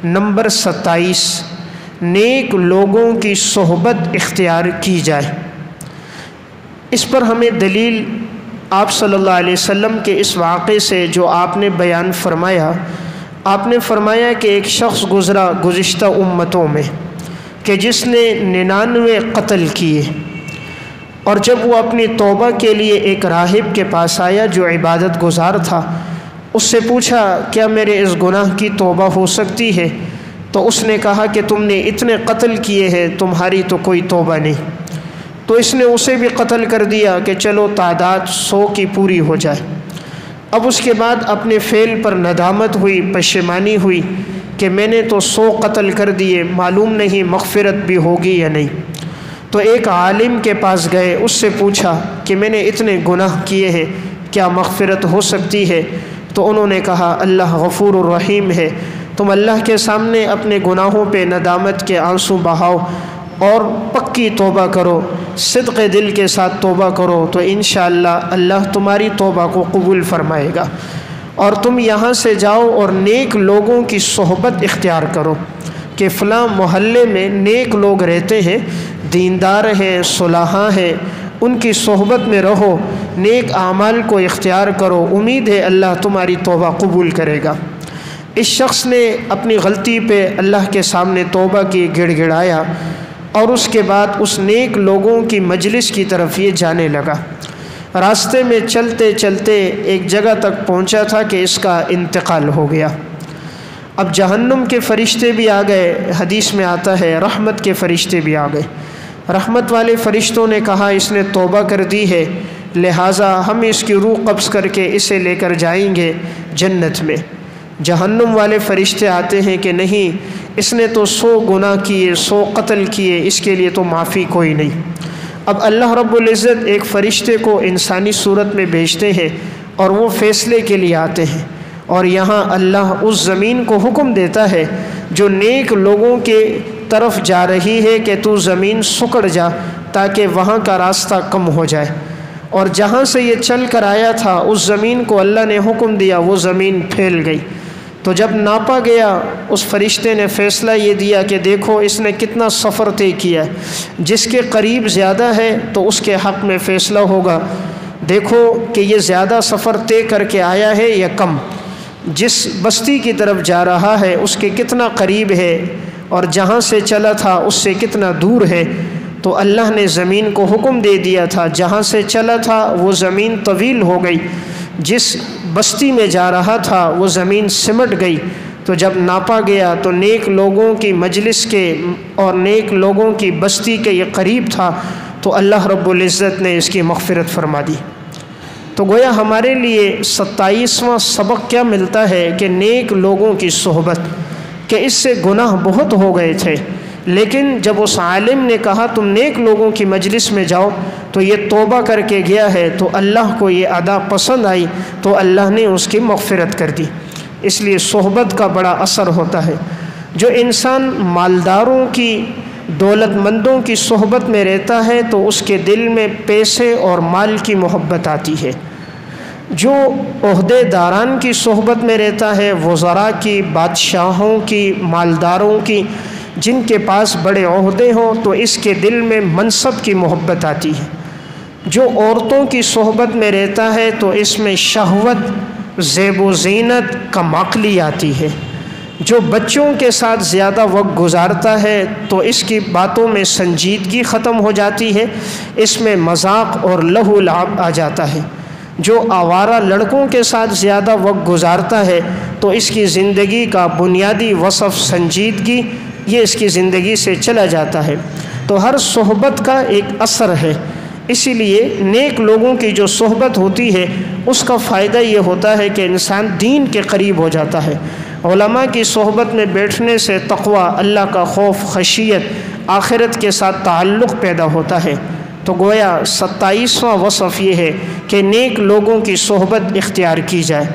Number 27، نیک لوگوں کی صحبت اختیار کی جائے۔ اس پر ہمیں دلیل آپ صلی اللہ علیہ وسلم کے اس واقعے سے جو آپ نے بیان فرمایا، آپ نے فرمایا کہ ایک شخص گزرا گزشتہ امتوں میں کہ جس نے 99 قتل کیے، اور جب وہ اپنی توبہ کے لیے ایک راہب کے پاس آیا جو عبادت گزار تھا، اس سے پوچھا کیا میرے اس گناہ کی توبہ ہو سکتی ہے؟ تو اس نے کہا کہ تم نے اتنے قتل کیے ہیں، تمہاری تو کوئی توبہ نہیں۔ تو اس نے اسے بھی قتل کر دیا کہ چلو تعداد 100 کی پوری ہو جائے۔ اب اس کے بعد اپنے فعل پر ندامت ہوئی، پشیمانی ہوئی کہ میں نے تو 100 قتل کر دیے، معلوم نہیں مغفرت بھی ہوگی یا نہیں۔ تو ایک عالم کے پاس گئے، اس سے پوچھا کہ میں نے اتنے گناہ کیے ہیں، کیا مغفرت ہو سکتی ہے؟ تو انہوں نے کہا اللہ غفور الرحیم ہے، تم اللہ کے سامنے اپنے گناہوں پہ ندامت کے آنسو بہاؤ اور پکی توبہ کرو، صدق دل کے ساتھ توبہ کرو، تو انشاءاللہ اللہ تمہاری توبہ کو قبول فرمائے گا۔ اور تم یہاں سے جاؤ اور نیک لوگوں کی صحبت اختیار کرو کہ فلاں محلے میں نیک لوگ رہتے ہیں، دیندار ہیں، صلحاء ہیں، ان کی صحبت میں رہو، نیک اعمال کو اختیار کرو، امید ہے اللہ تمہاری توبہ قبول کرے گا۔ اس شخص نے اپنی غلطی پہ اللہ کے سامنے توبہ کی، گڑ گڑایا، اور اس کے بعد اس نیک لوگوں کی مجلس کی طرف یہ جانے لگا۔ راستے میں چلتے چلتے ایک جگہ تک پہنچا تھا کہ اس کا انتقال ہو گیا۔ اب جہنم کے فرشتے بھی آ گئے، حدیث میں آتا ہے رحمت کے فرشتے بھی آ گئے۔ رحمت والے فرشتوں نے کہا اس نے توبہ کر دی ہے، لہٰذا ہم اس کی روح قبض کر کے اسے لے کر جائیں گے جنت میں۔ جہنم والے فرشتے آتے ہیں کہ نہیں، اس نے تو 100 گناہ کیے، 100 قتل کیے، اس کے لیے تو معافی کوئی نہیں۔ اب اللہ رب العزت ایک فرشتے کو انسانی صورت میں بھیجتے ہیں اور وہ فیصلے کے لیے آتے ہیں، اور یہاں اللہ اس زمین کو حکم دیتا ہے جو نیک لوگوں کے طرف جا رہی ہے کہ تو زمین سکڑ جا تاکہ وہاں کا راستہ کم ہو جائے، اور جہاں سے یہ چل کر آیا تھا اس زمین کو اللہ نے حکم دیا، وہ زمین پھیل گئی۔ تو جب ناپا گیا، اس فرشتے نے فیصلہ یہ دیا کہ دیکھو اس نے کتنا سفر طے کیا ہے، جس کے قریب زیادہ ہے تو اس کے حق میں فیصلہ ہوگا، دیکھو کہ یہ زیادہ سفر طے کر کے آیا ہے یا کم، جس بستی کی طرف جا رہا ہے اس کے کتنا قریب ہے اور جہاں سے چلا تھا اس سے کتنا دور ہے۔ تو اللہ نے زمین کو حکم دے دیا تھا، جہاں سے چلا تھا وہ زمین طویل ہو گئی، جس بستی میں جا رہا تھا وہ زمین سمٹ گئی۔ تو جب ناپا گیا تو نیک لوگوں کی مجلس کے اور نیک لوگوں کی بستی کے یہ قریب تھا، تو اللہ رب العزت نے اس کی مغفرت فرما دی۔ تو گویا ہمارے لیے 27واں سبق کیا ملتا ہے کہ نیک لوگوں کی صحبت، کہ اس سے گناہ بہت ہو گئے تھے، لیکن جب اس عالم نے کہا تم نیک لوگوں کی مجلس میں جاؤ تو یہ توبہ کر کے گیا ہے، تو اللہ کو یہ ادا پسند آئی، تو اللہ نے اس کی مغفرت کر دی۔ اس لیے صحبت کا بڑا اثر ہوتا ہے۔ جو انسان مالداروں کی، دولت مندوں کی صحبت میں رہتا ہے تو اس کے دل میں پیسے اور مال کی محبت آتی ہے۔ جو عہدے داران کی صحبت میں رہتا ہے، وزراء کی، بادشاہوں کی، مالداروں کی، جن کے پاس بڑے عہدے ہوں، تو اس کے دل میں منصب کی محبت آتی ہے۔ جو عورتوں کی صحبت میں رہتا ہے تو اس میں شہوت، زیب و زینت، کمعقلی آتی ہے۔ جو بچوں کے ساتھ زیادہ وقت گزارتا ہے تو اس کی باتوں میں سنجیدگی ختم ہو جاتی ہے، اس میں مذاق اور لہو و لعب آ جاتا ہے۔ جو آوارہ لڑکوں کے ساتھ زیادہ وقت گزارتا ہے تو اس کی زندگی کا بنیادی وصف سنجیدگی، یہ اس کی زندگی سے چلا جاتا ہے۔ تو ہر صحبت کا ایک اثر ہے، اسی لیے نیک لوگوں کی جو صحبت ہوتی ہے اس کا فائدہ یہ ہوتا ہے کہ انسان دین کے قریب ہو جاتا ہے۔ علماء کی صحبت میں بیٹھنے سے تقوی، اللہ کا خوف، خشیت، آخرت کے ساتھ تعلق پیدا ہوتا ہے۔ تو گویا 27واں وصف یہ ہے کہ نیک لوگوں کی صحبت اختیار کی جائے۔